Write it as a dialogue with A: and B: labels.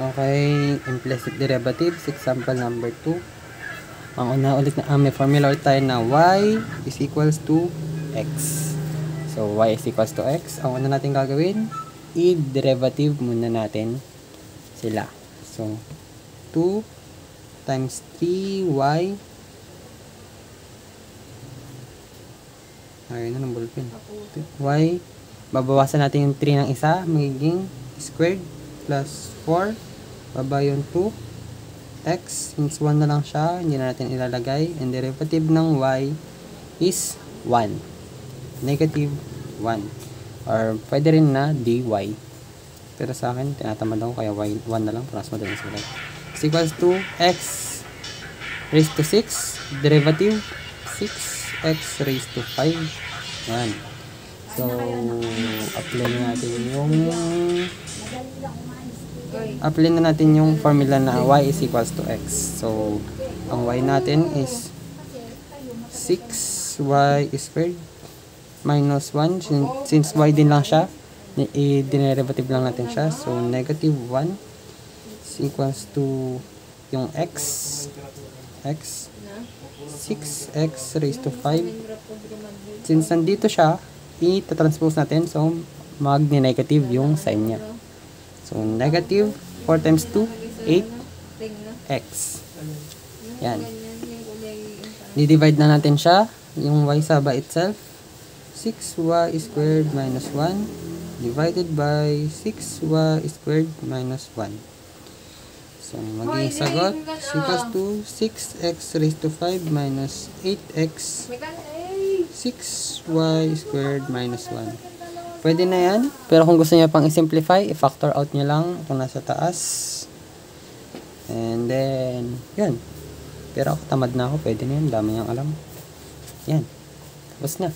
A: Okay, implicit derivatives, example number 2. Ang una ulit na may formula ulit tayo na y is equals to x. So, y is equals to x. Ang una natin gagawin, i-derivative muna natin sila. So, 2 times 3y. Ayun na ng ballpen. Y, babawasan natin yung 3 ng isa, magiging squared plus 4. Baba yung 2. X, since 1 na lang siya, hindi na natin ilalagay. And derivative ng y is 1. Negative 1. Or pwede rin na dy. Pero sa akin, tinatamad ako kaya y 1 na lang. Para mas madaling sulat. Is equals to x raised to 6. Derivative 6x raised to 5. Yan. So, apply na natin yung formula na y is equals to x. So, ang y natin is 6y squared minus 1. Since y din lang siya, i-derivative lang natin siya. So, negative 1 is equals to yung x 6x raised to 5. Since nandito siya, i-transpose natin. So, mag-negative yung sign niya. So, negative 4 times 2, 8x. Yan. Di-divide na natin siya. Yung y saba itself. 6y squared minus 1 divided by 6y squared minus 1. So, magiging sagot is equals to 6x raised to 5 minus 8x 6y squared minus 1. Pwede na yan. Pero kung gusto niyo pang i-simplify, i-factor out niyo lang itong nasa taas. And then, yun. Pero ako tamad na ako. Pwede na yan. Dami niyang alam. Yan. Tapos na.